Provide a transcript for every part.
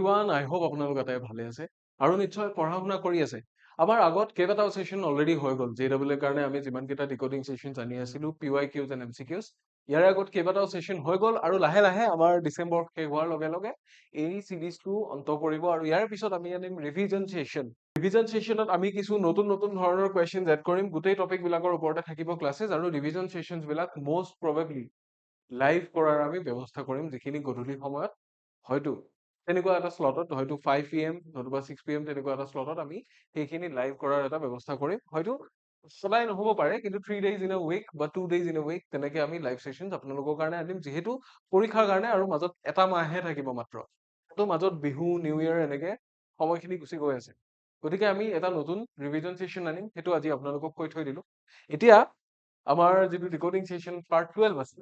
Everyone, আই hope আপোনালোক এটাই ভালে আছে আৰু নিশ্চয় পঢ়া শুনা কৰি আছে। আমাৰ আগত কেইবাটাও সেশন অলৰেডি হৈ গ'ল JEE কাৰণে আমি যিমান কেইটা ডিকোডিং সেশন জানি আছিলো PYQs and MCQs ইয়াৰ আগত কেইবাটাও সেশন হৈ গ'ল আৰু লাহে লাহে আমাৰ ডিসেম্বৰ শেষ হোৱাৰ লগে লগে এই সিৰিজটো অন্ত পৰিব আৰু ইয়াৰ পিছত আমি আনিম ৰিভিজন সেশন। ৰিভিজন সেশনত আমি কিছু নতুন নতুন ধৰণৰ কোৱেশ্চন এড কৰিম, গোটেই টপিক বিলাকৰ ওপৰতে থাকিব ক্লাसेছ আৰু ৰিভিজন সেশনছ বিলাক মোষ্ট প্ৰবেবলি লাইভ কৰাৰ আমি ব্যৱস্থা কৰিম, যিখিনি গধূলি সময়ত হয়তো তেনেকুৱা এটা স্লটত হয়তো 5 PM নতুবা 6 PM তেনেকুৱা এটা স্লটত আমি সেইখিনি লাইভ কৰাৰ এটা ব্যৱস্থা কৰিম। হয়তো সদায় নহ'ব পাৰে, কিন্তু 3 days in a week বা 2 days in a week তেনেকে আমি লাইভ সেশনছ আপোনালোকৰ কাৰণে আনিম, যিহেতু পৰীক্ষাৰ কাৰণে আৰু মাজত এটা মাহহে থাকিব মাত্ৰ। তো মাজত বিহু নিউ ইয়াৰ এনেকে সময়খিনি গুচি গৈ আছে, গতিকে আমি এটা নতুন ৰিভিজন সেশন আনিম, সেইটো আজি আপোনালোকক কৈ থৈ দিলো। এতিয়া আমাৰ যিটো ডিকোডিং সেশন পাৰ্ট 12 আছে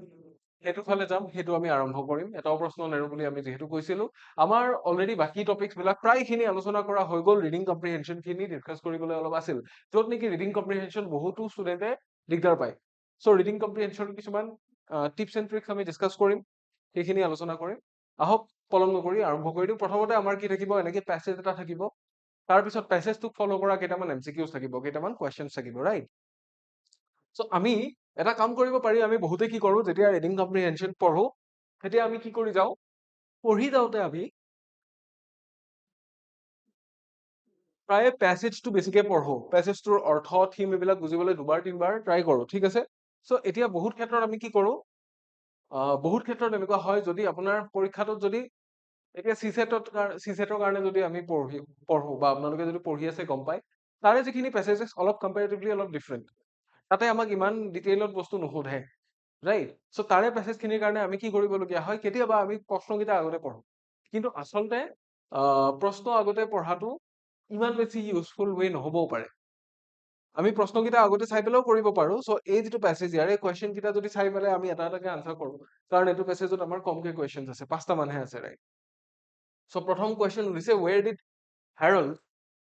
সেইটো ফালে যাম, সেইটো আমি আৰম্ভ কৰিম। এটাও প্ৰশ্ন নেৰো বুলি আমি যিহেতু কৈছিলো, আমাৰ অলৰেডি বাকি টপিকছ বিলাক প্ৰায়খিনি আলোচনা কৰা হৈ গ'ল। ৰিডিং কম্প্ৰিহেনশন খিনি ডিসকাস কৰিবলৈ অলপ আছিল, য'ত নেকি ৰিডিং কম্প্ৰিহেনশন বহুতো ষ্টুডেন্টে দিগদাৰ পায়। সো ৰিডিং কম্প্ৰিহেনশন কিছুমান টিপছ এণ্ড ট্ৰিক্স আমি ডিসকাস কৰিম, সেইখিনি আলোচনা কৰিম। আহক পলম নকৰি আৰম্ভ কৰি দিওঁ। প্ৰথমতে আমাৰ কি থাকিব, এনেকে প্যাসেজ এটা থাকিব, তাৰ পিছত প্যাসেজটোক ফলো কৰা কেইটামান এমসিকিউজ থাকিব, কেইটামান কোৱেশ্চনছ থাকিব, ৰাইট? সো আমি এটা কাম কৰিব পাৰি, আমি বহুতে কি কৰো, যেতিয়া ৰিডিং কম্প্ৰিহেনশন পঢ়ো তেতিয়া আমি কি কৰি যাওঁ, পঢ়ি যাওঁতে আমি প্ৰায় প্যাসেজটো বেছিকে পঢ়ো, প্যাসেজটোৰ অৰ্থ থিম এইবিলাক বুজিবলৈ দুবাৰ তিনিবাৰ ট্ৰাই কৰো, ঠিক আছে? সো এতিয়া বহুত ক্ষেত্ৰত আমি কি কৰো, বহুত ক্ষেত্ৰত এনেকুৱা হয়, যদি আপোনাৰ পৰীক্ষাটোত যদি এতিয়া চিছেটৰ কাৰণে যদি আমি পঢ়ো বা আপোনালোকে যদি পঢ়ি আছে গম পায়, তাৰে যিখিনি প্যাসেজেছ অলপ কম্পাৰেটিভলি অলপ ডিফাৰেণ্ট, তাতে আমাক ইমান ডিটেইলত বস্তু নুসুধে, ৰাইট? সো তাৰে প্যাসেজখিনিৰ কাৰণে আমি কি কৰিবলগীয়া হয়, কেতিয়াবা আমি প্ৰশ্নকেইটা আগতে পঢ়ো, কিন্তু আচলতে প্ৰশ্ন আগতে পঢ়াটো ইমান বেছি ইউজফুল ৱে নহ'বও পাৰে। আমি প্ৰশ্নকেইটা আগতে চাই পেলাইও কৰিব পাৰো। সো এই যিটো প্যাসেজ, ইয়াৰে কোৱেশ্চন কেইটা যদি চাই পেলাই আমি এটা এটাকে আনসাৰ কৰো, কাৰণ এইটো প্যাসেজত আমাৰ কমকে কোৱেশ্চনছ আছে, 5টা মানহে আছে, ৰাইট? সো প্ৰথম কোৱেশ্চন সুধিছে, where did Harold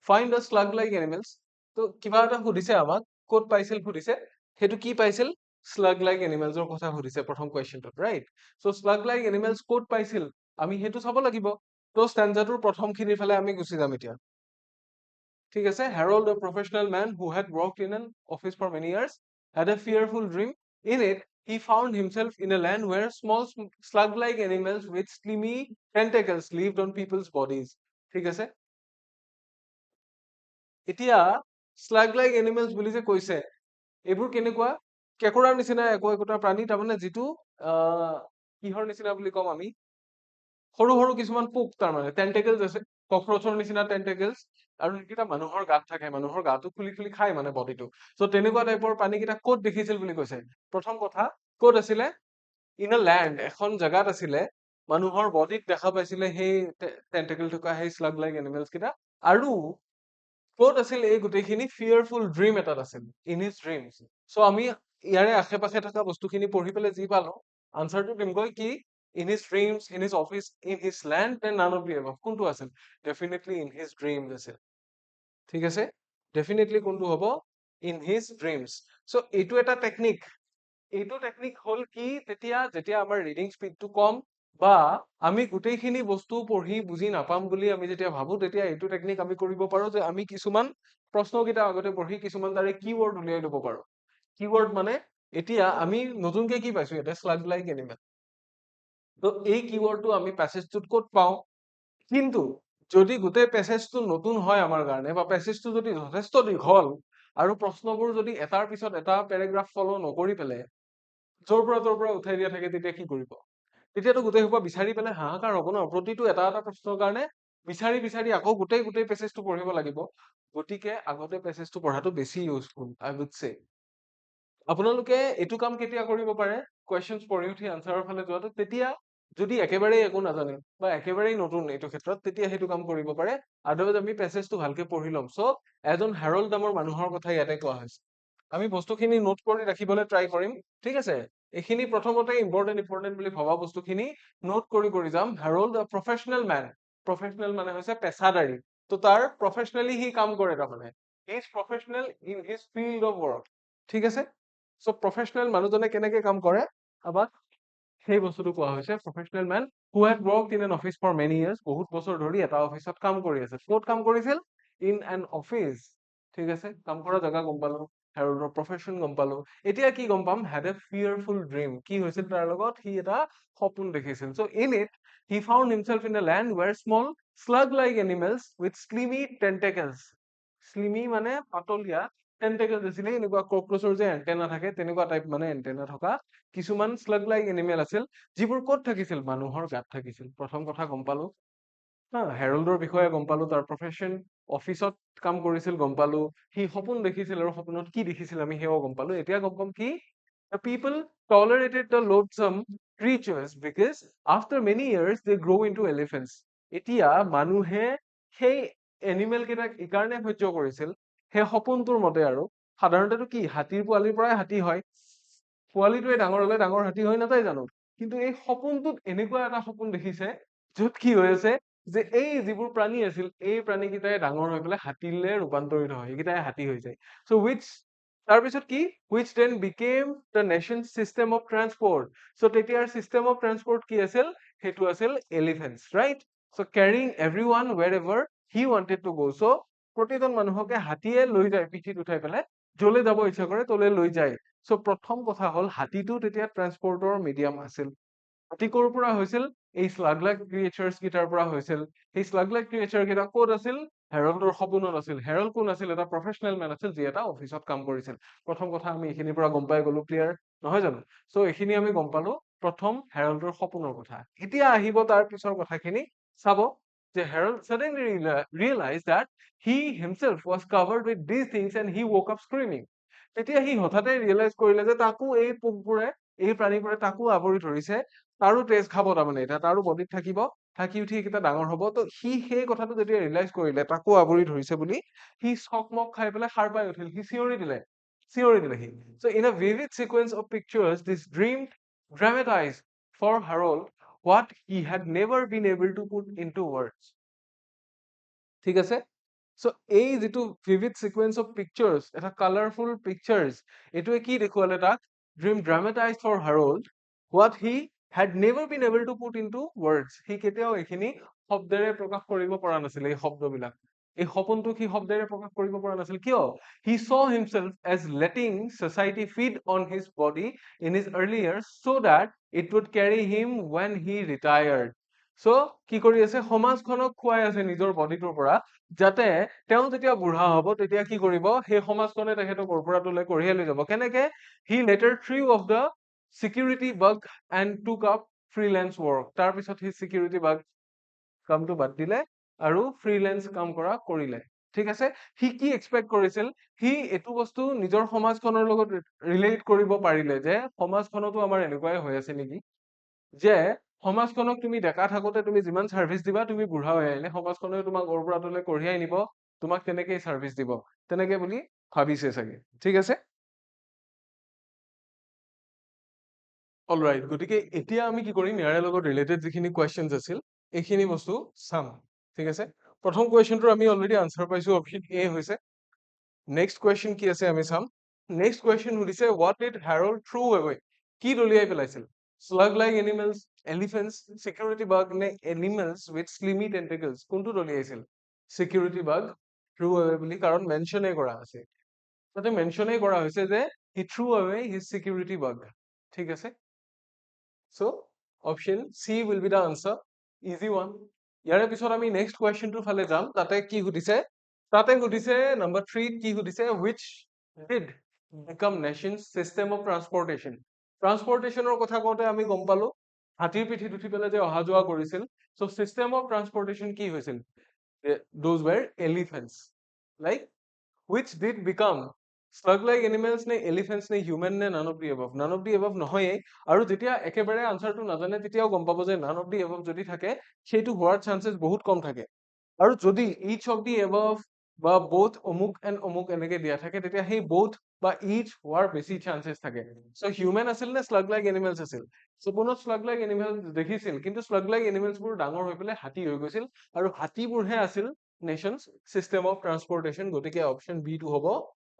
find the slug like animals? তো কিবা এটা সুধিছে আমাক, ক'ত পাইছিল সুধিছে, সেইটো কি পাইছিল, slug like animals ৰ কথা সুধিছে প্ৰথম কোৱেশ্চনটোত, right? So slug like animals ক'ত পাইছিল আমি সেইটো চাব লাগিব। তো ষ্টেঞ্জাটোৰ প্ৰথমখিনিৰ ফালে আমি গুচি যাম এতিয়া, ঠিক আছে? Harold, a professional man who had worked in an office for many years, had a fearful dream. In it, he found himself in a land where small slug-like animals with slimy tentacles lived on people's bodies. ঠিক আছে? এতিয়া slug-like animals বুলি যে কৈছে, এইবোৰ কেনেকুৱা, কেঁকোৰাৰ নিচিনা একোটা প্ৰাণী, তাৰমানে যিটো কিহৰ নিচিনা বুলি কম আমি, সৰু সৰু কিছুমান পোক, তাৰমানে টেন্টেকলছ আছে, ককৰোচৰ নিচিনা টেন্টেকলছ, আৰু সেইকেইটা মানুহৰ গাত থাকে, মানুহৰ গাটো খুলি খুলি খায় মানে বডিটো। সো তেনেকুৱা টাইপৰ প্ৰাণীকেইটা ক'ত দেখিছিল বুলি কৈছে, প্ৰথম কথা ক'ত আছিলে, ইন আ ল্যান্ড, এখন জাগাত আছিলে, মানুহৰ বডিত দেখা পাইছিলে সেই টেন্টেকল থকা সেই স্লাগ লাইক এনিমেলছ কেইটা, আৰু ক'ত আছিল এই গোটেইখিনি, ফিয়াৰফুল ড্ৰিম এটাত আছিল, ইন হিজ ড্ৰিমছ। সো আমি ইয়াৰে আশে পাশে থকা বস্তুখিনি পঢ়ি পেলাই যি পালো, আনসাৰটো দিমগৈ কি, in his dreams, in his office, in his land, then none of the above, কোনটো আছিল, definitely in his dreams আছিল, ঠিক আছে? definitely কোনটো হ'ব, in his dreams. সো এইটো এটা টেকনিক, এইটো টেকনিক হ'ল কি, তেতিয়া যেতিয়া আমাৰ ৰিডিং স্পীডটো কম বা আমি গোটেইখিনি বস্তু পঢ়ি বুজি নাপাম বুলি আমি যেতিয়া ভাবো, তেতিয়া এইটো টেকনিক আমি কৰিব পাৰো যে আমি কিছুমান প্ৰশ্নকেইটা আগতে পঢ়ি কিছুমান তাৰে কিৱৰ্ড উলিয়াই ল'ব পাৰো। কিৱৰ্ড মানে, এতিয়া আমি নতুনকে কি পাইছো, ইয়াতে স্লাগ লাইক এনিমেল, তো এই কিৱৰ্ডটো আমি প্যাসেজটোত ক'ত পাওঁ, কিন্তু যদি গোটেই প্যাসেজটো নতুন হয় আমাৰ কাৰণে, বা প্যাসেজটো যদি যথেষ্ট দীঘল আৰু প্ৰশ্নবোৰ যদি এটাৰ পিছত এটা পেৰাগ্ৰাফ ফলো নকৰি পেলাই য'ৰ পৰা উঠাই দিয়া থাকে, তেতিয়া কি কৰিব, তেতিয়াতো গোটেই সোপা বিচাৰি পেলাই হাহাকাৰ হ'ব ন, প্ৰতিটো এটা এটা প্ৰশ্নৰ কাৰণে বিচাৰি বিচাৰি আকৌ গোটেই প্যাসেজটো পঢ়িব লাগিব। গতিকে আগতে প্যাসেজটো পঢ়াটো বেছি ইউজফুল, আই উড সে। আপোনালোকে এইটো কাম কেতিয়া কৰিব পাৰে, কুৱেশ্চনছ পঢ়ি উঠি আনসাৰৰ ফালে যোৱাটো, তেতিয়া যদি একেবাৰেই একো নাজানে বা একেবাৰেই নতুন এইটো ক্ষেত্ৰত, তেতিয়া সেইটো কাম কৰিব পাৰে। আদাৰৱাইজ আমি প্যাসেজটো ভালকে পঢ়ি ল'ম। সো এজন হেৰল্ড নামৰ মানুহৰ কথা ইয়াতে কোৱা হৈছে, আমি বস্তুখিনি নোট কৰি ৰাখিবলৈ ট্ৰাই কৰিম, ঠিক আছে? এইখিনি প্ৰথমতে ইম্পৰ্টেণ্ট বুলি ভবা বস্তুখিনি নোট কৰি যাম। হেৰল্ড, আ প্ৰফেচনেল মেন, প্ৰফেচনেল মানে হৈছে পেছাদাৰী, তো তাৰ প্ৰফেচনেলি সি কাম কৰে, তাৰমানে he is professional in his field of work, ঠিক আছে? সো প্ৰফেচনেল মানুহজনে কেনেকে কাম কৰে, আমাক সেই বস্তুটো কোৱা হৈছে professional men who had worked in an office for many years, বহুত বছৰ ধৰি এটা অফিচত কাম কৰি আছে। ক'ত কাম কৰিছিল? In an office. ঠিক আছে, কাম কৰা জেগা গম পালো, হেৰল্ডৰ প্ৰফেচন গম পালো। এতিয়া কি গম পাম? Had a fearful dream. কি হৈছিল তাৰ লগত? সি এটা সপোন দেখিছিল। So' in it he found himself in a land where small slug like animals with slimy tentacles. Slimy মানে পাতলীয়া, টেণ্টেকলছ আছিলে এনেকুৱা কক্ৰচৰ যে এণ্টেনা থাকে তেনেকুৱা টাইপ, মানে এণ্টেনা থকা কিছুমান স্লাগ লাইক এনিমেল আছিল, যিবোৰ ক'ত থাকিছিল? মানুহৰ গাত থাকিছিল। প্ৰথম কথা গম পালো হা, হেৰল্ডৰ বিষয়ে গম পালো, তাৰ প্ৰফেচন, অফিচত কাম কৰিছিল গম পালো, সি সপোন দেখিছিল আৰু সপোনত কি দেখিছিল আমি সেয়াও গম পালো। এতিয়া গম পাম কি? The people tolerated the loathsome creatures because after many years they grow into elephants. এতিয়া মানুহে সেই এনিমেল কেইটাক এইকাৰণে সহ্য কৰিছিল, সেই সপোনটোৰ মতে আৰু সাধাৰণতেতো কি হাতীৰ পোৱালিৰ পৰাই হাতী হয়, পোৱালিটোৱে ডাঙৰ হলে ডাঙৰ হাতী হৈ নাযায় জানো? কিন্তু এই সপোনটোত এনেকুৱা এটা সপোন দেখিছে য'ত কি হৈ আছে যে এই যিবোৰ প্ৰাণী আছিল এই প্ৰাণীকেইটাই ডাঙৰ হৈ পেলাই হাতীলে ৰূপান্তৰিত হয়, এইকেইটাই হাতী হৈ যায়। চ' তাৰপিছত কি? which then became the nation's system of transport. চ' তেতিয়াৰ system of transport কি আছিল? সেইটো আছিল elephants, right? So carrying everyone wherever he wanted to go. চ' প্ৰতিজন মানুহকে হাতীয়ে লৈ যায় পিঠিত উঠাই পেলাই, যলে যাব ইচ্ছা কৰে তলে লৈ যায়। চ' প্ৰথম কথা হ'ল হাতীটো তেতিয়া ট্ৰান্সপৰ্টৰ মিডিয়াম আছিল। হাতী ক'ৰ পৰা হৈছিল? এই স্লাগ লাইক ক্ৰিয়েচাৰ্ছ কেইটাৰ পৰা হৈছিল। সেই স্লাগ লাইক ক্ৰিয়েচাৰ কেইটা ক'ত আছিল? হেৰল্ডৰ সপোনত আছিল। হেৰল্ড কোন আছিল? এটা প্ৰফেচনেল মেন আছিল যি এটা অফিচত কাম কৰিছিল। প্ৰথম কথা আমি এইখিনিৰ পৰা গম পাই গলো, ক্লিয়াৰ নহয় জানো? চ' এইখিনি আমি গম পালো প্ৰথম হেৰল্ডৰ সপোনৰ কথা। এতিয়া আহিব তাৰ পিছৰ কথাখিনি চাব যে Herald suddenly realized that he himself was covered with these things and he woke up screaming. তেতিয়া সি হঠাতে ৰিয়েলাইজ কৰিলে যে তাকো এই পোকবোৰে, এই প্ৰাণীবোৰে তাকো আৱৰি ধৰিছে, তাৰো তেজ খাব, তাৰমানে এতিয়া তাৰো বডিত থাকিব, থাকি উঠি এইকেইটা ডাঙৰ হব। তো সি সেই কথাটো যেতিয়া ৰিয়েলাইজ কৰিলে তাকো আৱৰি ধৰিছে বুলি, সি চকমক খাই পেলাই সাৰ পাই উঠিল, সি চিঞৰি দিলে সি। So in a vivid sequence of pictures, this dream dramatized for Harold what he had never been able to put into words. ঠিক আছে? চ' এই যিটো vivid sequence of pictures, এটা কালাৰফুল পিকচাৰ্ছ, এইটোৱে কি দেখুৱালে তাক? Dream dramatized for Harold what he had never been able to put into words. সি কেতিয়াও এইখিনি শব্দেৰে প্ৰকাশ কৰিব পৰা নাছিল, এই শব্দবিলাক। এই সপোনটোক সি শব্দেৰে প্ৰকাশ কৰিব পৰা নাছিল। কিয়? He saw himself as letting society feed on his body in his early years so that it would carry him when he retired. চ' কি কৰি আছে? সমাজখনক খুৱাই আছে নিজৰ বডিটোৰ পৰা, যাতে তেওঁ যেতিয়া বুঢ়া হ'ব তেতিয়া কি কৰিব? সেই সমাজখনে তেখেতক ওপৰতলৈ কঢ়িয়াই লৈ যাব। কেনেকে? He later threw off the security bug and took up freelance work. তাৰপিছত সি security bug কামটো বাদ দিলে আৰু ফ্ৰিলেন্স কাম কৰা কৰিলে। ঠিক আছে? সি কি এক্সপেক্ট কৰিছিল? সি এইটো বস্তু নিজৰ সমাজখনৰ লগত ৰিলেট কৰিব পাৰিলে যে সমাজখনতো আমাৰ এনেকুৱাই হৈ আছে নেকি, যে সমাজখনক তুমি ডেকা থাকোতে তুমি যিমান চাৰ্ভিচ দিবা, তুমি বুঢ়া হৈ আহিলে সমাজখনে তোমাক ওৰ পৰা তলে কঢ়িয়াই নিব, তোমাক তেনেকেই চাৰ্ভিচ দিব, তেনেকে বুলি ভাবিছে চাগে। ঠিক আছে? অলৰাইট, গতিকে এতিয়া আমি কি কৰিম? ইয়াৰে লগত ৰিলেটেড যিখিনি কুৱেশ্যনছ আছিল এইখিনি বস্তু চাম। ঠিক আছে? প্ৰথম কুৱেশ্যনটোৰ আমি অলৰেডি আনচাৰ পাইছো, অপশ্যন এ হৈছে। নেক্সট কুৱেশ্যন কি আছে আমি চাম। নেক্সট কুৱেশ্যন সুধিছে what did Harold throw away? কি দলিয়াই পেলাইছিল? slug like animals, elephants, security bug নে animals with slimy tentacles? কোনটো দলিয়াইছিল? security bug threw away বুলি, কাৰণ মেনশ্যনে কৰা আছে, তাতে মেনশ্যনে কৰা হৈছে যে he threw away his security bug. ঠিক আছে? So option C will be the answer. Easy one. ইয়াৰে পিছত আমি নেক্সট কুৱেশ্যনটোৰ ফালে যাম। তাতে কি সুধিছে? তাতে সুধিছে নম্বৰ 3 কি সুধিছে? which did become nation's system of transportation. ট্ৰান্সপৰ্টেশ্যনৰ কথা কওঁতে আমি গম পালো হাতীৰ পিঠিত উঠি পেলাই যে অহা যোৱা কৰিছিল। চ' চিষ্টেম অফ ট্ৰান্সপৰ্টেশ্যন কি হৈছিল? those were elephants. Like which did become slug like animals নে elephants নে human নে none of the above? None of the above নহয়েই। আৰু যেতিয়া একেবাৰে আনচাৰটো নাজানে তেতিয়াও গম পাব যে none of the above যদি থাকে সেইটো হোৱাৰ চান্সেছ বহুত কম থাকে। আৰু যদি each of the above বা both অমুক and অমুক এনেকে দিয়া থাকে তেতিয়া সেই both বা each হোৱাৰ বেছি চান্সেছ থাকে। চ' হিউমেন আছিল নে slug like animals আছিল? সপোনত slug like animals দেখিছিল, কিন্তু slug like animals বোৰ ডাঙৰ হৈ পেলাই হাতী হৈ গৈছিল, আৰু হাতীবোৰহে আছিল নেশ্যনছ চিষ্টেম অফ ট্ৰান্সপৰ্টেশ্যন। গতিকে অপশ্যন বি টো হ'ব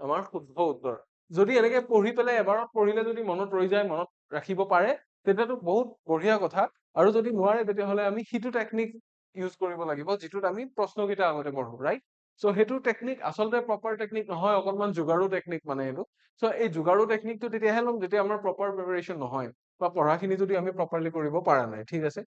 আমাৰ শুদ্ধ উত্তৰ। যদি এনেকে পঢ়ি পেলাই এবাৰত পঢ়িলে যদি মনত ৰৈ যায়, মনত ৰাখিব পাৰে, তেতিয়াতো বহুত বঢ়িয়া কথা আৰু যদি নোৱাৰে তেতিয়াহ'লে আমি সিটো টেকনিক ইউজ কৰিব লাগিব যিটোত আমি প্ৰশ্নকেইটা আগতে পঢ়ো ৰাইট চ' সেইটো টেকনিক আচলতে প্ৰপাৰ টেকনিক নহয় অকণমান যোগাৰু টেকনিক মানে এইটো চ' এই যোগাৰু টেকনিকটো তেতিয়াহে ল'ম যেতিয়া আমাৰ প্ৰপাৰ প্ৰিপাৰেশ্যন নহয় বা পঢ়াখিনি যদি আমি প্ৰপাৰলি কৰিব পৰা নাই ঠিক আছে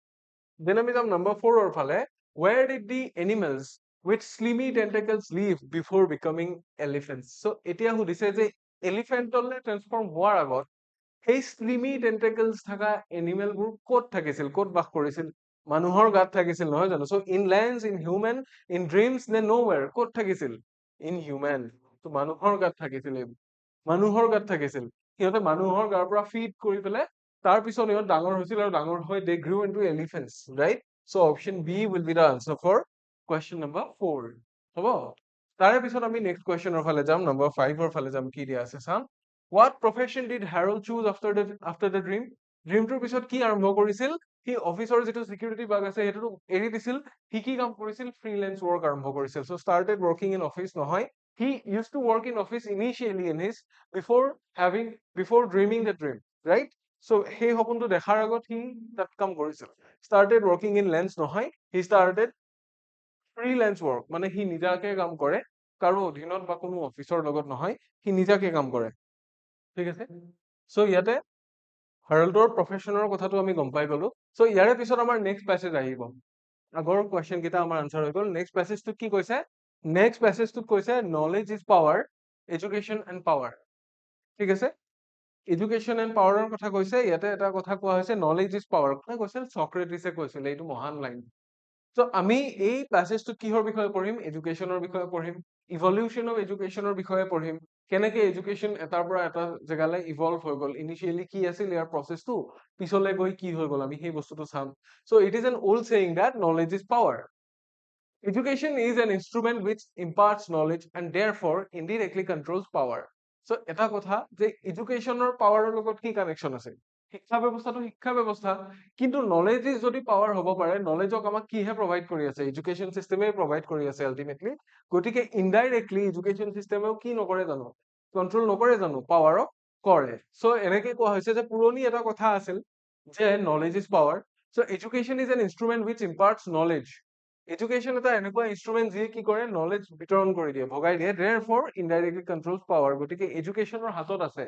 দেন আমি যাম নম্বৰ 4 ৰ ফালে where did the animals with slimy tentacles live before becoming elephants so এতিয়া সুধিছে যে এলিফেণ্টলৈ ট্ৰান্সফৰ্ম হোৱাৰ আগত সেই স্লিমি টেন্টেকলছ থকা এনিমেলবোৰ ক'ত থাকিছিল ক'ত বাস কৰিছিল মানুহৰ গাত থাকিছিল নহয় জানো so' in lands in human in dreams নে ন'ৱেৰ ক'ত থাকিছিল ইন হিউমেন ত' মানুহৰ গাত থাকিছিল এইবোৰ মানুহৰ গাত থাকিছিল সিহঁতে মানুহৰ গাৰ পৰা ফিড কৰি পেলাই তাৰ পিছত ইহঁত ডাঙৰ হৈছিল আৰু ডাঙৰ হৈ they grew into elephants right so' option B will be the answer for question number 4 হ'ব তাৰে পিছত আমি নেক্সট কুৱেশ্যনৰ ফালে যাম নম্বৰ 5 ৰ ফালে যাম কি দিয়া আছে চাম What profession did Harold choose after the dream? ড্ৰিমটোৰ পিছত কি আৰম্ভ কৰিছিল সি অফিচৰ যিটো চিকিউৰিটি বাগ আছে সেইটো এৰি দিছিল সি কি কাম কৰিছিল ফ্ৰিলেন্স ৱৰ্ক আৰম্ভ কৰিছিল চ' started working in office নহয় he used to work in office initially in his before having before dreaming the dream right so সেই সপোনটো দেখাৰ আগত সি তাত কাম কৰিছিল started working in lens নহয় he started ফ্ৰিলেন্স ৱৰ্ক মানে সি নিজাকে কাম কৰে কাৰো অধীনত বা কোনো অফিচৰ লগত নহয় সি নিজাকে কাম কৰে ঠিক আছে চ' ইয়াতে হাৰল্ডৰ প্ৰফেশ্যনৰ কথাটো আমি গম পাই গলো চ' ইয়াৰে পিছত আমাৰ নেক্সট পেছেজ আহিব আগৰ কুৱেশ্যন কেইটা আমাৰ আনচাৰ হৈ গ'ল নেক্সট পেছেজটোত কি কৈছে নেক্সট পেছেজটোত কৈছে knowledge is power education and power ঠিক আছে এডুকেশ্যন এণ্ড পাৱাৰৰ কথা কৈছে ইয়াতে এটা কথা কোৱা হৈছে নলেজ ইজ পাৱাৰ কোনে কৈছিল চক্ৰেটিছে কৈছিল এইটো মহান লাইন চ' আমি এই প্যাসেজটো কিহৰ বিষয়ে পঢ়িম এডুকেশ্যনৰ বিষয়ে পঢ়িম ইভলিউশ্যন অফ এডুকেশ্যনৰ বিষয়ে পঢ়িম কেনেকে এডুকেশ্যন এটাৰ পৰা এটা জেগালৈ ইভলভ হৈ গ'ল ইনিচিয়েলি কি আছিল ইয়াৰ প্ৰচেছটো পিছলৈ গৈ কি হৈ গ'ল আমি সেই বস্তুটো চাম so' it is an old saying that knowledge is power Education is an instrument which imparts knowledge and therefore indirectly controls power. So এটা কথা যে এডুকেশ্যনৰ পাৱাৰৰ লগত কি কানেকশ্যন আছে শিক্ষা ব্যৱস্থাটো শিক্ষা ব্যৱস্থা কিন্তু নলেজ ইজ যদি পাৱাৰ হ'ব পাৰে নলেজক আমাক কিহে প্ৰভাইড কৰি আছে এডুকেশ্যন চিষ্টেমে প্ৰভাইড কৰি আছে আল্টিমেটলি গতিকে ইনডাইৰেক্টলি এডুকেশ্যন চিষ্টেমেও কি নকৰে জানো কন্ট্ৰল নকৰে জানো পাৱাৰক কৰে চ' এনেকে কোৱা হৈছে যে পুৰণি এটা কথা আছিল যে knowledge is power so' education is an instrument which imparts knowledge education এটা এনেকুৱা ইনষ্ট্ৰুমেণ্ট যিয়ে কি কৰে নলেজ বিতৰণ কৰি দিয়ে ভগাই দিয়ে therefore indirectly controls power গতিকে এডুকেশ্যনৰ হাতত আছে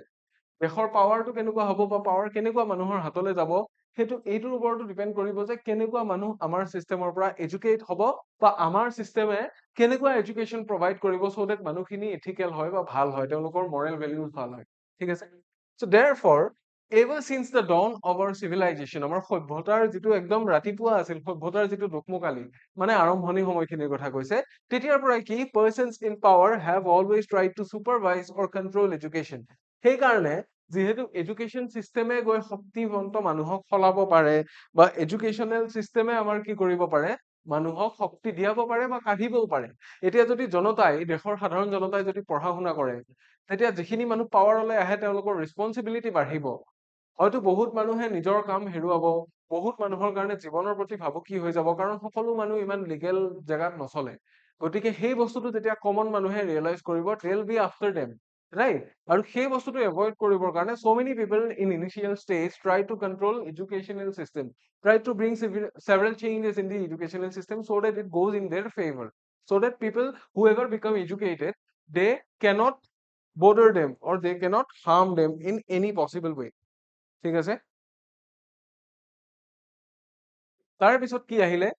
দেশৰ পাৱাৰটো কেনেকুৱা হ'ব বা পাৱাৰ কেনেকুৱা মানুহৰ হাতলৈ যাব সেইটো এইটোৰ ওপৰতো ডিপেণ্ড কৰিব যে কেনেকুৱা মানুহ আমাৰ চিষ্টেমৰ পৰা এডুকেট হ'ব বা আমাৰ চিষ্টেমে কেনেকুৱা এডুকেশ্যন প্ৰভাইড কৰিব চ' ডেট মানুহখিনি ইথিকেল হয় বা ভাল হয় তেওঁলোকৰ মৰেল ভেলিউজ ভাল হয় ঠিক আছে চ' therefore ever since the dawn of our civilization আমাৰ সভ্যতাৰ যিটো একদম ৰাতিপুৱা আছিল সভ্যতাৰ যিটো দোকমোকালি মানে আৰম্ভণি সময়খিনিৰ কথা কৈছে তেতিয়াৰ পৰাই কি persons in power have always tried to supervise or control education সেইকাৰণে যিহেতু এডুকেশ্যন চিষ্টেমে গৈ শক্তিমন্ত মানুহক সলাব পাৰে বা এডুকেশ্যনেল চিষ্টেমে আমাৰ কি কৰিব পাৰে মানুহক শক্তি দিয়াব পাৰে বা কাঢ়িবও পাৰে এতিয়া যদি জনতাই দেশৰ সাধাৰণ জনতাই যদি পঢ়া শুনা কৰে তেতিয়া যিখিনি মানুহ পাৱাৰলৈ আহে তেওঁলোকৰ ৰেছপন্সিবিলিটি বাঢ়িব হয়তো বহুত মানুহে নিজৰ কাম হেৰুৱাব বহুত মানুহৰ কাৰণে জীৱনৰ প্ৰতি ভাবুকি হৈ যাব কাৰণ সকলো মানুহ ইমান লিগেল জেগাত নচলে গতিকে সেই বস্তুটো যেতিয়া কমন মানুহে ৰিয়েলাইজ কৰিব দেল বি আফটাৰ দেম ৰাইট আৰু সেই বস্তুটো এভইড কৰিবৰ কাৰণে so many people in initial stage try to control educational system try to bring several changes in the educational system so that it goes in their favor so that people whoever become educated they cannot bother them or they cannot harm them in any possible way ঠিক আছে তাৰ পিছত কি আহিলে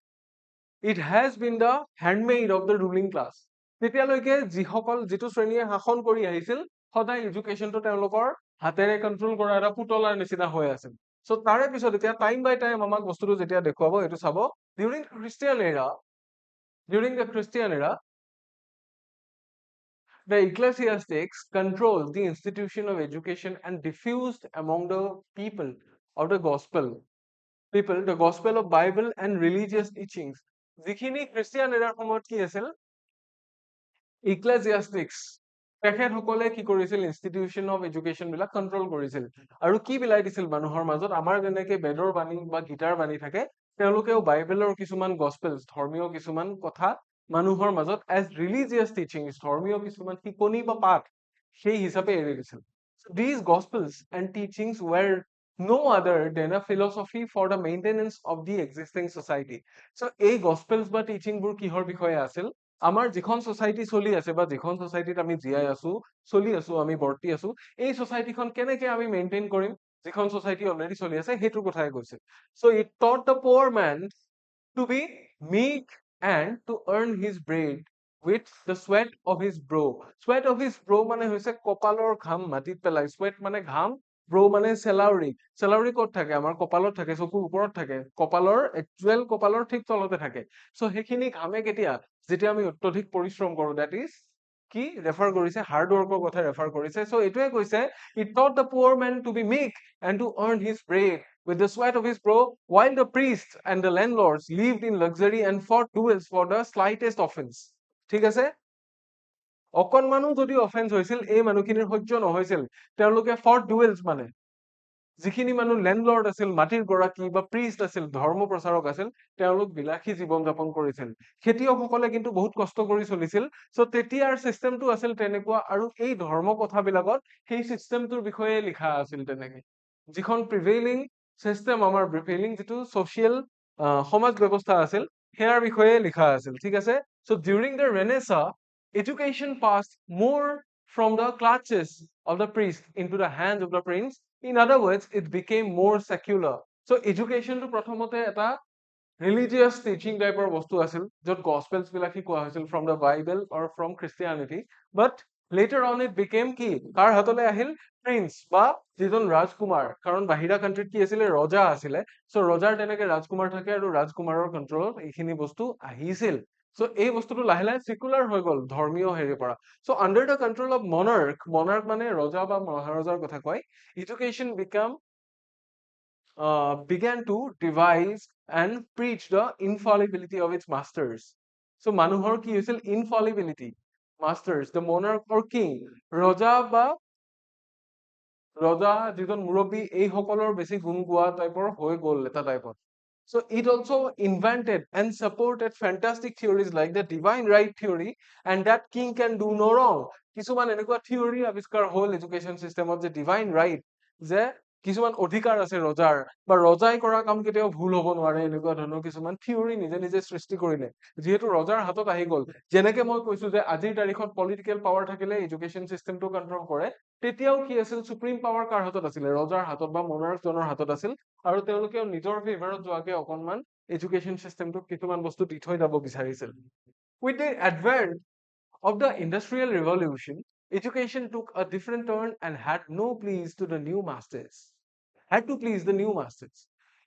it has been the handmaid of the ruling class তেতিয়ালৈকে যিসকল যিটো শ্ৰেণীয়ে শাসন কৰি আহিছিল সদায় এডুকেশ্যনটো তেওঁলোকৰ হাতেৰে কন্ট্ৰল কৰা এটা পুতলাৰ নিচিনা হৈ আছিল চ' তাৰে পিছত এতিয়া টাইম বাই টাইম আমাক বস্তুটো যেতিয়া দেখুৱাব এইটো চাব during the Christian era the ecclesiastics controlled the institution of education and diffused among the people of the gospel people the gospel of Bible and religious teachings যিখিনি খ্ৰীষ্টিয়ান এৰাৰ সময়ত কি আছিল ইক্লেজিয়াষ্টিক্স তেখেতসকলে কি কৰিছিল ইনষ্টিটিউচন অফ এডুকেশ্যন বিলাক control কৰিছিল আৰু কি বিলাই দিছিল মানুহৰ মাজত আমাৰ যেনেকে বেদৰ বাণী বা গীতাৰ বাণী থাকে তেওঁলোকেও বাইবেলৰ কিছুমান গস্পেলছ ধৰ্মীয় কিছুমান কথা মানুহৰ মাজত এজ ৰিলিজিয়াছ টিচিংছ ধৰ্মীয় কিছুমান শিকনি বা পাঠ সেই হিচাপে এৰি দিছিল these gospels and teachings were no other than a philosophy for the maintenance of the existing society. So এই gospels বা teaching বোৰ কিহৰ বিষয়ে আছিল? আমাৰ যিখন society চলি আছে বা যিখন societyত আমি জীয়াই আছো, চলি আছো, আমি বৰ্তি আছো, এই societyখন কেনেকে আমি maintain কৰিম? যিখন society already চলি আছে, সেইটোৰ কথাই কৈছে. So it taught the poor man to be meek and to earn his bread with the sweat of his brow. Sweat of his brow মানে হৈছে কপালৰ ঘাম মাটিত পেলাই. Sweat মানে ঘাম, brow মানে salary. Salary ক'ত থাকে? আমাৰ কপালত থাকে, চকুৰ ওপৰত থাকে, কপালৰ actual কপালৰ ঠিক তলতে থাকে. So সেইখিনি ঘামে কেতিয়া? যেতিয়া আমি অত্যধিক পৰিশ্ৰম কৰো, that is কি ৰেফাৰ কৰিছে? হাৰ্ড ৱৰ্কৰ কথা ৰেফাৰ কৰিছে. So এইটোৱে কৈছে, it taught the poor man to be meek and to earn his bread with the sweat of his brow, while the priests and the landlords lived in luxury and fought duels for the slightest offense. ঠিক আছে? অকণমানো যদি offence হৈছিল, এই মানুহখিনিৰ সহ্য নহৈছিল, তেওঁলোকে fought duels মানে যিখিনি মানুহ লেণ্ডলৰ্ড আছিল, মাটিৰ গৰাকী বা প্ৰিষ্ট আছিল, ধৰ্ম প্ৰচাৰক আছিল, তেওঁলোক বিলাসী জীৱন যাপন কৰিছিল। খেতিয়কসকলে কিন্তু বহুত কষ্ট কৰি চলিছিল। চ' তেতিয়াৰ চিষ্টেমটো আছিল তেনেকুৱা, আৰু এই ধৰ্ম কথাবিলাকত সেই চিষ্টেমটোৰ বিষয়ে লিখা আছিল তেনেকে। যিখন প্ৰিভেইলিং চিষ্টেম, আমাৰ প্ৰিভেইলিং যিটো ছচিয়েল সমাজ ব্যৱস্থা আছিল, সেয়াৰ বিষয়ে লিখা আছিল। ঠিক আছে? So' during the Renaissance, education passed more from the clutches of the priest into the hands of the prince. In other words, it became more secular. So education to প্ৰথমতে এটা religious teaching টাইপৰ বস্তু আছিল, য'ত gospels বিলাক শিকোৱা হৈছিল from the Bible or from Christianity. But later on it became কি? কাৰ হাতলৈ আহিল? Prince বা যিজন ৰাজকুমাৰ, কাৰণ বাহিৰা কাণ্ট্ৰিত কি আছিলে? ৰজা আছিলে। So ৰজাৰ তেনেকে ৰাজকুমাৰ থাকে, আৰু ৰাজকুমাৰৰ কন্ট্ৰলত এইখিনি বস্তু আহিছিল। So এই বস্তুটো লাহে লাহে secular হৈ গ'ল ধৰ্মীয় হেৰিৰ পৰা। So under the control of monarch, monarch মানে ৰজা বা মহাৰজাৰ কথা কয়, education began to devise and preach the infallibility of its masters. So মানুহৰ কি হৈছিল? Infallibility. Masters, the monarch or king, ৰজা যিজন মুৰব্বী, এই সকলৰ বেছি গুণ গোৱা টাইপৰ হৈ গ'ল এটা টাইপত। So it also invented and supported fantastic theories like the divine right theory and that king can do no wrong. কিছুমান এনেকুৱা theory আৱিষ্কাৰ হ'ল education systemত যে divine right, যে কিছুমান অধিকাৰ আছে ৰজাৰ, বা ৰজাই কৰা কাম কেতিয়াও ভুল হ'ব নোৱাৰে, এনেকুৱা ধৰণৰ কিছুমান theory নিজে নিজে সৃষ্টি কৰিলে, যিহেতু ৰজাৰ হাতত আহি গ'ল। যেনেকে মই কৈছো যে আজিৰ তাৰিখত পলিটিকেল পাৱাৰ থাকিলে এডুকেশ্যন চিষ্টেমটো কন্ট্ৰল কৰে, তেতিয়াও কি আছিল? সুপ্ৰিম পাৱাৰ কাৰ হাতত আছিলে? ৰজাৰ হাতত বা মনাৰ্কজনৰ হাতত আছিল, আৰু তেওঁলোকেও নিজৰ ফেভাৰত যোৱাকে অকণমান এডুকেশ্যন চিষ্টেমটোক কিছুমান বস্তু দি থৈ যাব বিচাৰিছিল। With the advent of the Industrial Revolution, education took a different turn and had no please to the new masters. Had to please the new masters.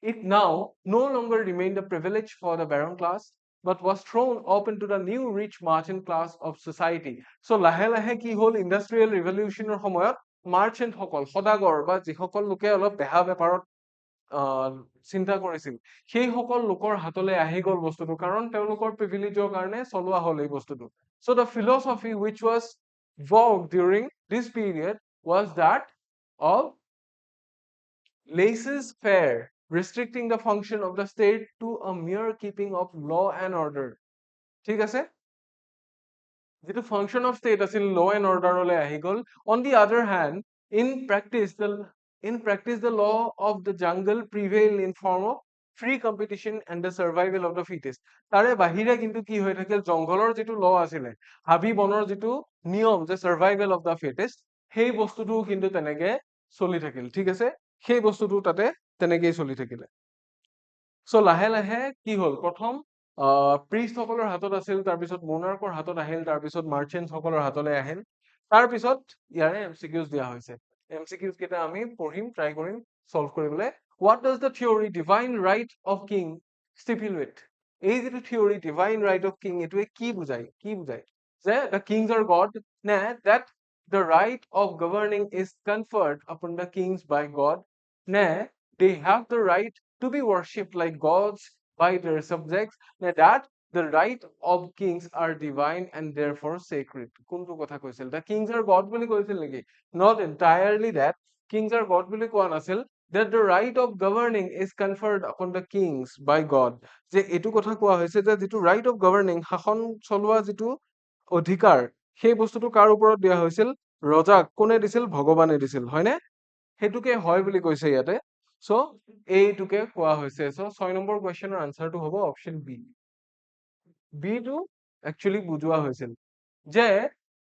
It now no longer remained a privilege for the baron class, but was thrown open to the new rich merchant class of society. So লাহে লাহে কি হ'ল? Industrial ৰিভলিউচনৰ সময়ত merchant সকল, সদাগৰ বা যিসকল লোকে অলপ বেহা বেপাৰত চিন্তা কৰিছিল, সেই সকল লোকৰ হাতলৈ আহি গ'ল বস্তুটো, কাৰণ তেওঁলোকৰ প্ৰিভিলেজৰ কাৰণে চলোৱা হ'ল এই বস্তুটো। So the philosophy which was vogue during this period was that of laissez-faire, restricting the function of the state to a mere keeping of law and order. ঠিক আছে? যিটো function of state আছিল, law and order লৈ আহি গ'ল। On the other hand, in practice the law of the jungle prevailed in form of free competition and the survival of the fittest. তাৰে বাহিৰে কিন্তু কি হৈ থাকিল? জংঘলৰ যিটো law আছিলে, হাবি বনৰ যিটো নিয়ম, যে survival of the fittest, সেই বস্তুটো কিন্তু তেনেকে চলি থাকিল। ঠিক আছে? সেই বস্তুটো তাতে তেনেকেই চলি থাকিলে। So লাহে লাহে কি হ'ল? প্ৰথম প্ৰিষ্ট সকলৰ হাতত আছিল, তাৰপিছত মোনাৰ্কৰ হাতত আহিল, তাৰপিছত মাৰ্চেণ্ট সকলৰ হাতলৈ আহিল, তাৰপিছত ইয়াৰে এমচিকিউজ দিয়া হৈছে। এমচিকিউজ কেইটা আমি পঢ়িম, ট্ৰাই কৰিম সলভ কৰিবলৈ। What does the theory divine right of king stipulate? এই যিটো theory divine right of king, এইটোৱে কি বুজায়? কি বুজায়? যে the kings are God, নে that the right of governing is conferred upon the kings by God, নে they have the right to be worshipped like gods by their subjects, that the right of kings are divine and therefore sacred. কোনটো কথা কৈছিল? The kings are God বুলি কৈছিল নেকি? Not entirely that. Kings are God বুলি কোৱা নাছিল, that the right of governing is conferred upon the kings by God. যে এইটো কথা কোৱা হৈছে যে যিটো right of governing, শাসন চলোৱা যিটো অধিকাৰ, সেই বস্তুটো কাৰ ওপৰত দিয়া হৈছিল? ৰজাক। কোনে দিছিল? ভগৱানে দিছিল, হয়নে? সেইটোকে হয় বুলি কৈছে ইয়াতে। সো এইটোকে কোৱা হৈছে সো 6 নম্বৰ কোৱেশ্চনৰ আনসাৰটো হ'ব অপচন বি বিটো একচুয়ালি বুজোৱা হৈছিল যে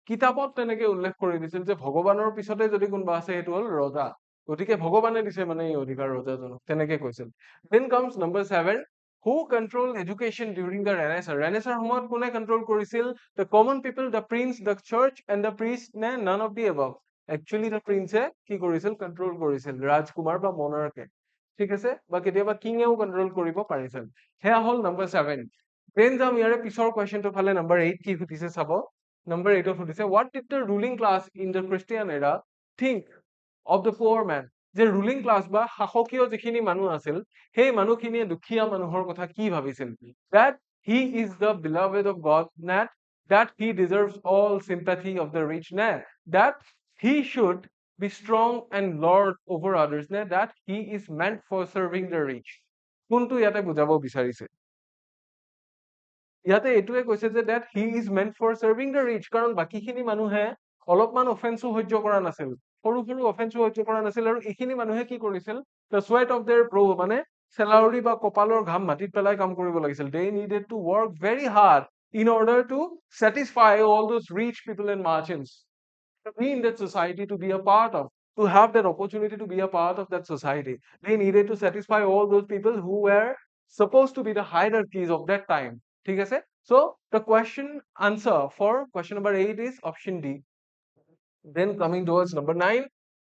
কিতাপত তেনেকে উল্লেখ কৰি দিছিল যে ভগৱানৰ পিছতে যদি কোনোবা আছে সেইটো হ'ল ৰজা গতিকে ভগৱানে দিছে মানে এই অধিকাৰ ৰজাজনক তেনেকে কৈছিল then comes number 7 who controlled education during the renaissance renaissance সময়ত কোনে কন্ট্ৰোল কৰিছিল the common people the prince the church and the priest নে none of the above actually the prince কি কৰিছিল কন্ট্ৰোল কৰিছিল ৰাজকুমাৰ বা মনাৰ্কে ঠিক আছে বা কেতিয়াবা কিংয়েও কন্ট্ৰোল কৰিব পাৰিছিল হেয়া হ'ল নম্বৰ 7 দেন যাম ইয়াৰে পিছৰ কোৱেশ্চনটো ফালে নম্বৰ 8 কি সুধিছে চাব নম্বৰ 8 সুধিছে what did the ruling class in the Christian era think of the poor man যে ruling class বা শাসকীয় যিখিনি মানুহ আছিল সেই মানুহখিনিয়ে দুখীয়া মানুহৰ কথা কি ভাবিছিল that he is the beloved of God that he deserves all sympathy of the rich that he should be strong and lord over others that he is meant for serving the rich কোনটো ইয়াতে বুজাব বিচাৰিছে ইয়াতে এইটোৱে কৈছে যে that he is meant for serving the rich কাৰণ বাকিখিনি মানুহে অলপমান অফেন্সো সহ্য কৰা নাছিল সৰু সৰু অফেন্সো সহ্য কৰা নাছিল আৰু এইখিনি মানুহে কি কৰিছিল the sweat of their brow মানে চেলাউৰি বা কপালৰ ঘাম মাটিত পেলাই কাম কৰিব লাগিছিল they needed to work very hard in order to satisfy all those rich people and merchants to be in that society to be a part of to have that opportunity to be a part of that society they needed to satisfy all those people who were supposed to be the hierarchies of that time ঠিক আছে so the question answer for question number 8 is option D then coming towards number 9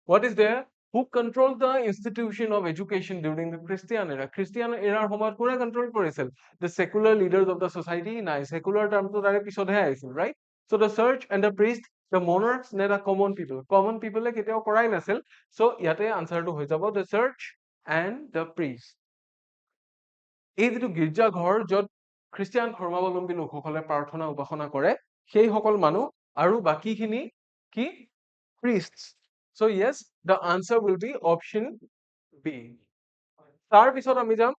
what is there who controlled the institution of education during the Christian era Christian era সময়ত কোনে control কৰিছিল the secular leaders of the society নাই secular termটো তাৰে পিছতহে আহিছিল right so the church and the priest the monarchs নে the common people এ কেতিয়াও কৰাই নাছিল so ইয়াতে আনসাৰটো হৈ যাব the church and the priest এই যেটো গিৰ্জা ঘৰ যত খ্ৰীষ্টিয়ান ধৰ্মাৱলম্বী লোকসকলে প্ৰাৰ্থনা উপাসনা কৰে সেই সকল মানুহ আৰু বাকিখিনি কি priests so yes the answer will be option B তাৰ পিছত আমি যাম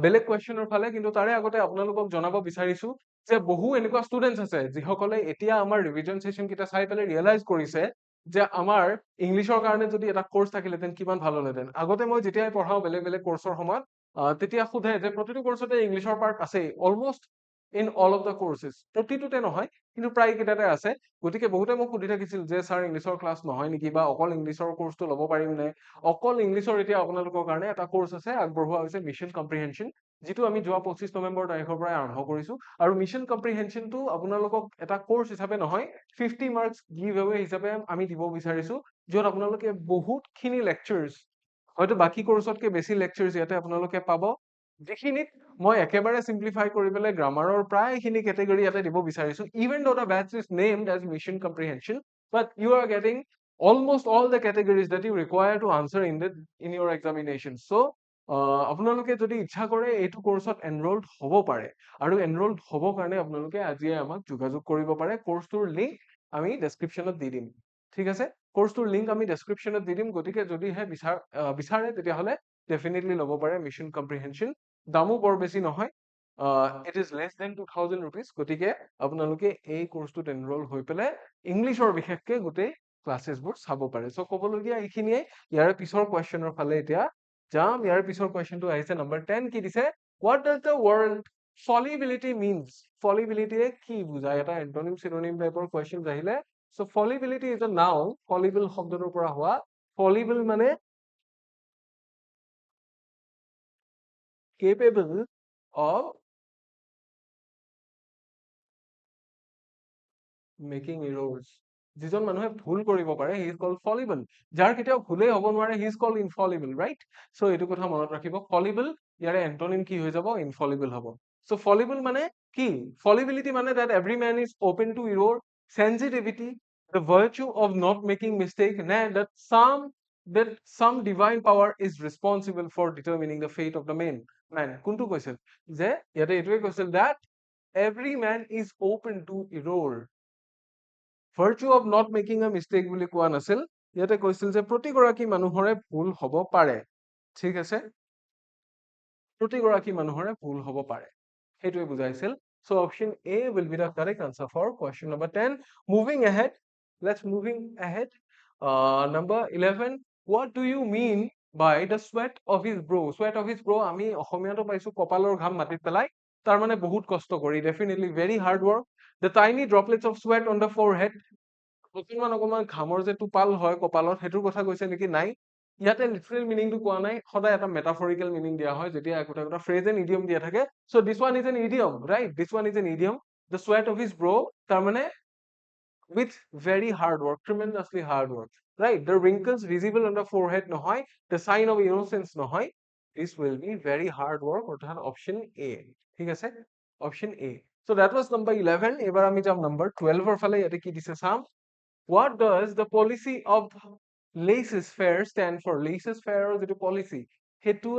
বেলেগ কোৱেশ্চনৰ ফালে কিন্তু তাৰে আগতে আপোনালোকক জনাব বিচাৰিছো যে বহু এনেকুৱা ষ্টুডেন্টস আছে যিসকলে এতিয়া আমাৰ ৰিভিজন সেশন কিটা চাই পেলাই ৰিয়েলাইজ কৰিছে যে আমাৰ ইংলিছৰ কাৰণে যদি এটা কোৰ্স থাকিলেতেন কিমান ভাল হলহেতেন আগতে মই যেতিয়াই পঢ়াও বেলেগ বেলেগ কোৰ্সৰ সময়ত তেতিয়া খুধে যে প্ৰতিটো কোৰ্সতে ইংলিছৰ পাৰ্ট আছে almost in all of the courses প্ৰতিটোতে নহয় কিন্তু প্ৰায় কেইটাতে আছে গতিকে বহুতে মোক সুধি থাকিছিল যে স্যাৰ ইংলিছৰ ক্লাছ নহয় নেকি বা অকল ইংলিছৰ কোৰ্সটো ল'ব পাৰিম নে অকল ইংলিছৰ এতিয়া আপোনালোকৰ কাৰণে এটা কোৰ্স আছে আগবঢ়োৱা হৈছে মিশন কম্প্ৰিহেনশন যেটো আমি যোৱা 25 নৱেম্বৰ তাৰিখৰ পৰা আৰম্ভ কৰিছো আৰু মিশন কম্প্ৰিহেনশনটো আপোনালোকক এটা কোৰ্স হিচাপে নহয় 50 মাৰ্কস গিভ অৱে হিচাপে আমি দিব বিচাৰিছো যত আপোনালোকে বহুতখিনি লেকচাৰ্স হয়তো বাকি কোৰ্সতকে বেছি লেকচাৰ্স ইয়াতে আপোনালোকে পাব যিখিনিত মই একেবাৰে সিম্পলিফাই কৰি পেলাই গ্ৰামাৰৰ প্ৰায়খিনি কেটেগৰী ইয়াতে দিব বিচাৰিছো even though the batch is named as mission comprehension but you are getting almost all the categories that you require to answer in your examination so আপোনালোকে যদি ইচ্ছা কৰে এইটো কোৰ্সত এনৰোলড হ'ব পাৰে আৰু এনৰোলড হ'ব কাৰণে আপোনালোকে আজিয়ে আমাক যোগাযোগ কৰিব পাৰে কোৰ্সটোৰ লিংক আমি ডেসক্ৰিপচনত দি দিম ঠিক আছে কোৰ্সটোৰ লিংক আমি ডেসক্ৰিপচনত দি দিম গতিকে যদি হে বিচাৰে তেতিয়া হলে ডেফিনেটলি ল'ব পাৰে মিশন কম্প্ৰিহেনশন দামো বৰ বেছি নহয় it is less than 2000 rupees গতিকে আপোনালোকে এই কোৰ্সটোত এনৰোল হৈ পেলাই ইংলিছৰ বিশেষকে গোটেই ক্লাसेছবোৰ চাব পাৰে সো ক'বলগীয়া এইখিনিয়ে ইয়াৰ পিছৰ কোৱেশ্চনৰ ফালে এতিয়া যাম ইয়াৰ পিছৰ কোৱেশ্চনটো আহিছে নম্বৰ 10 কি দিছে what does the word fallibility means fallibility কি বুজায় এটা এন্টোনিম সিনোনিম টাইপৰ কোৱেশ্চন আহিলে so fallibility is a noun fallible শব্দটোৰ পৰা হোৱা fallible মানে capable of making errors যিজন মানুহে ভুল কৰিব পাৰে he is called fallible যাৰ কেতিয়াও ভুলেই হ'ব নোৱাৰে he is called infallible right so এইটো কথা মনত ৰাখিব fallible ইয়াৰে এন্টোনিম কি হৈ যাব infallible হ'ব so fallible মানে কি fallibility মানে that every man is open to error sensitivity the virtue of not making mistake that some divine power is responsible for determining the fate of the man কোনটো কৈছিল যে ইয়াতে এইটোৱে কৈছিল that every man is open to error virtue of not making a mistake বুলি কোৱা নাছিল ইয়াতে কৈছিল যে প্ৰতিগৰাকী মানুহৰে ভুল হ'ব পাৰে ঠিক আছে প্ৰতিগৰাকী মানুহৰে ভুল হ'ব পাৰে সেইটোৱে বুজাইছিল so option A will be the correct answer for question number 10 moving ahead let's moving ahead number 11 what do you mean by the sweat of his brow. Sweat of his brow আমি অসমীয়াটো পাইছো কপালৰ ঘাম মাটিত পেলাই, তাৰ মানে বহুত কষ্ট কৰি, definitely very hard work. The tiny droplets of sweat on the forehead, অকণমান অকণমান ঘামৰ যে টোপাল হয় কপালত, সেইটোৰ কথা কৈছে নেকি? নাই, ইয়াতে লিটাৰেল মিনিংটো কোৱা নাই, সদায় এটা মেটাফৰিকেল মিনিং দিয়া হয় যেতিয়া একোটা একোটা ফ্ৰেজ এণ্ড ইডিয়ম দিয়া থাকে. So this one is an idiom, right? This one is an idiom. The sweat of his brow, তাৰ মানে with very hard work, tremendously hard work, right? The wrinkles visible on the forehead নহয়, the sign of innocence নহয়. This will be very hard work, অর্থাৎ option A. ঠিক আছে? Option A. So that was number 11. এবার আমি যাম number 12 এর ফালে, ইয়াতে কি দিছে চাম. What does the policy of laissez-faire stand for? Laissez-faire ৰ যিটো policy, সেইটো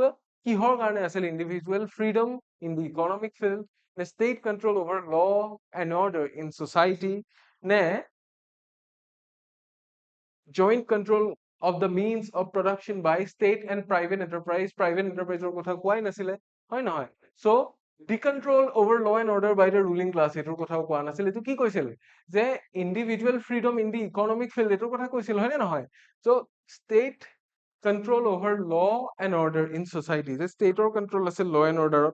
কিহৰ কাৰণে আছিল? Individual freedom in the economic field, নে state control over law and order in society, নে joint control of the means of production by state and private enterprise. Private enterprise ৰ কথা কোৱাই নাছিলে, হয় নহয়? So the control over law and order by the ruling class, এটোৰ কথাও কোৱা নাছিল. এটো কি কৈছিল? যে individual freedom in the economic field, এটোৰ কথা কৈছিল, হয় নে নহয়? So state control over law and order in society, যে stateৰ control আছিল law and order,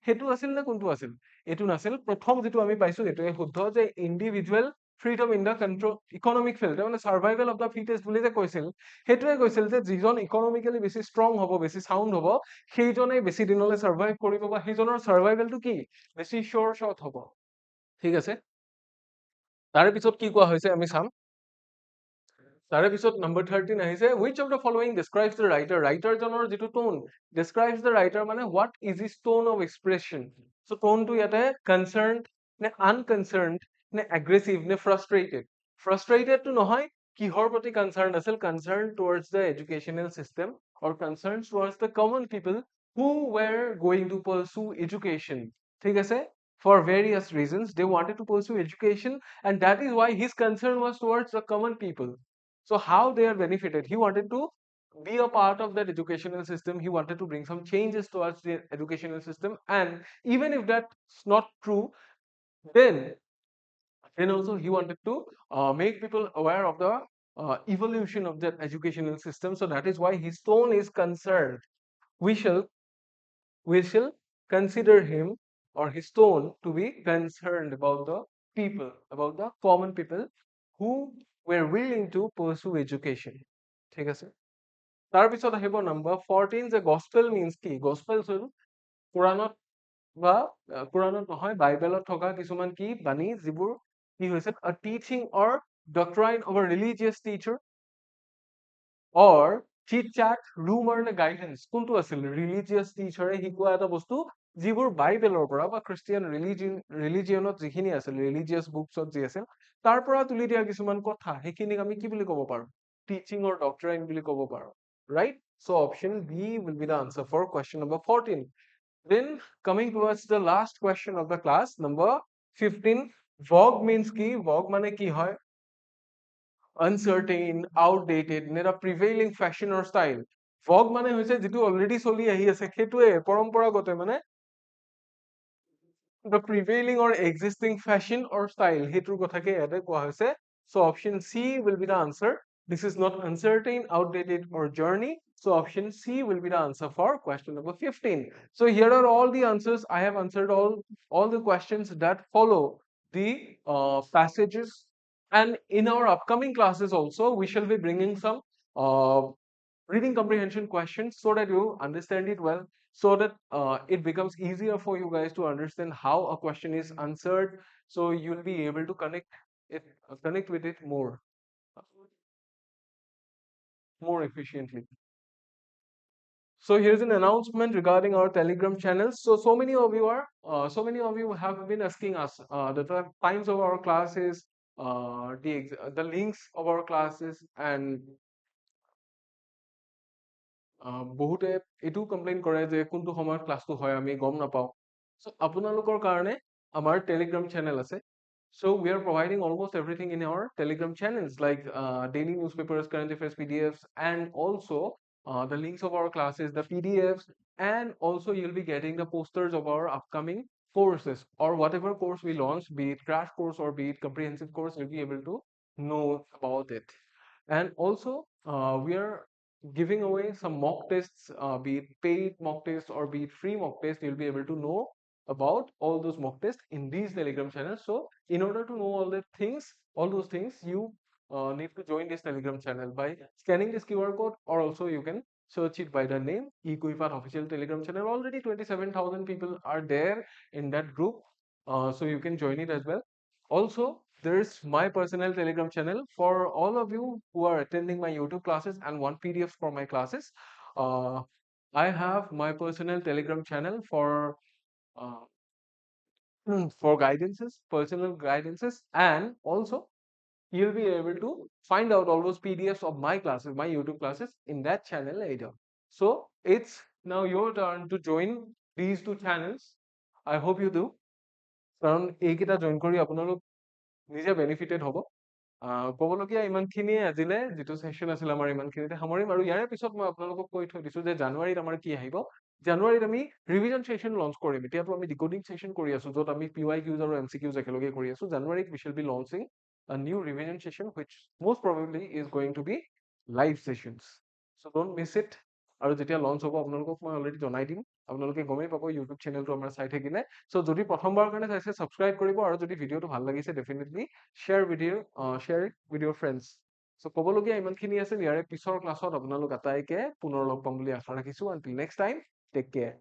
সেইটো আছিল নে কোনটো আছিল? এটো নাছিল. প্ৰথম যেটো আমি পাইছো এটোৱে শুদ্ধ, যে individual freedom in the control economic field, মানে survival of the fittest বুলি যে কৈছিল, সেইটোৱে কৈছিল যে যিজন ইকনমিক্যালি বেছি ষ্ট্ৰং হ'ব, বেছি সাউন্ড হ'ব, সেইজনে বেছি দিনলৈ সাৰ্ভাইভ কৰিব, বা সেইজনৰ সাৰ্ভাইভেলটো কি বেছি শিওৰ শট হ'ব। ঠিক আছে, তাৰে পিছত কি কোৱা হৈছে আমি চাম। তাৰে পিছত number 13 আহিছে, which of the following describes the writer? Writer জনৰ যিটো tone, describes the writer মানে what is his tone of expression? So tone টো ইয়াতে concerned নে unconcerned নে aggressive নে frustrated? Frustrated টো নহয়, কিহৰ প্ৰতি concerned আছিল? Concerned towards the educational system or concerned towards the common people who were going to pursue education. ঠিক আছে, for various reasons they wanted to pursue education, and that is why his concern was towards the common people. So how they are benefited? He wanted to be a part of that educational system. He wanted to bring some changes towards the educational system. And even if that's not true, then also he wanted to make people aware of the evolution of that educational system. So that is why his tone is concerned. We shall we shall consider him or his tone to be concerned about the people, about the common people who were willing to pursue education. ঠিক আছে, তাৰপিছত আহিব number 14, যে gospel means কি? Gospel হ'ল কোৰাণত বা কোৰাণত নহয়, বাইবেলত থকা কিছুমান কি বাণী, যিবোৰ কি হৈছে a teaching or doctrine of a religious teacher or chit chat, rumor নে guidance, কোনটো আছিল? Religious teacher এ শিকোৱা এটা বস্তু, যিবোৰ বাইবেলৰ পৰা বা খ্ৰীষ্টিয়ান ৰিলিজিয়নত যিখিনি আছিল, ৰিলিজিয়াছ বুকছত যি আছিল, তাৰ পৰা তুলি দিয়া কিছুমান কথা, সেইখিনিক আমি কি বুলি ক'ব পাৰো? Teaching or doctrine বুলি ক'ব পাৰো, right? So option B will be the answer for question number 14. Then coming towards the last question of the class, number 15, vogue means কি? Vogue মানে কি হয়? Uncertain, outdated, নে এটা prevailing fashion or style. Vogue মানে হৈছে যিটো already চলি আহি আছে, সেইটোৱে পৰম্পৰাগত, মানে the prevailing or existing fashion or style, সেইটোৰ কথাকে ইয়াতে কোৱা হৈছে. So option C will be the answer. This is not uncertain, outdated or journey. So option C will be the answer for question number 15. So here are all the answers. I have answered all the questions that follow the passages. And in our upcoming classes also, we shall be bringing some uh, reading comprehension questions so that you understand it well, so that it becomes easier for you guys to understand how a question is answered, so you'll be able to connect with it more efficiently. So here's an announcement regarding our Telegram channels. So many of you have been asking us the times of our classes, the links of our classes, and বহুতে এইটো complain কৰে যে কোনটো সময়ত ক্লাছটো হয় আমি গম নাপাওঁ। So আপোনালোকৰ কাৰণে আমাৰ টেলিগ্ৰাম চেনেল আছে। So we are providing almost everything in our Telegram channels, like daily newspapers, current affairs PDFs, and also the links of our classes, the PDFs, and also you'll be getting the posters of our upcoming courses or whatever course we launch, be it crash course or be it comprehensive course, you'll be able to know about it. And also we are giving away some mock tests, be it paid mock tests or be it free mock tests. You'll be able to know about all those mock tests in these Telegram channels. So in order to know all those things, you need to join this Telegram channel by scanning this QR code, or also you can search it by the name eQuipath official Telegram channel. Already 27,000 people are there in that group, so you can join it as well. Also, there's my personal Telegram channel for all of you who are attending my YouTube classes and want PDFs for my classes. Uh, I have my personal Telegram channel uh, for guidances, personal guidances, and also you'll be able to find out all those PDFs of my classes, my YouTube classes in that channel later. So it's now your turn to join these two channels. I hope you do. কাৰণ এইকেইটা join কৰি আপোনালোক নিজে benefited হ'ব। ক'বলগীয়া ইমানখিনিয়ে আজিলে, যিটো সেশ্যন আছিল আমাৰ ইমানখিনিতে সামৰিম। আৰু ইয়াৰে পিছত মই আপোনালোকক কৈ থৈ দিছো যে জানুৱাৰীত আমাৰ কি আহিব। জানুৱাৰীত আমি ৰিভিজন সেশ্যন লঞ্চ কৰিম। এতিয়াতো আমি ডিকোডিং সেশ্যন কৰি আছো, য'ত আমি PYQs আৰু MCQs একেলগে কৰি আছো। জানুৱাৰীত we shall be launching a new revision session which most probably is going to be live sessions. So don't miss it. আৰু যেতিয়া লঞ্চ হ'ব আপোনালোকক মই অলৰেডি জনাই দিম, আপোনালোকে গমেই পাব ইউটিউব চেনেলটো আমাৰ চাই থাকিলে। চ' যদি প্ৰথমবাৰৰ কাৰণে চাইছে ছাবস্ক্ৰাইব কৰিব, আৰু যদি ভিডিঅ'টো ভাল লাগিছে definitely share with your friends. So' ক'বলগীয়া ইমানখিনি আছিল। ইয়াৰে পিছৰ ক্লাছত আপোনালোক আটাইকে পুনৰ লগ পাম বুলি আশা ৰাখিছো। Until next time, take care.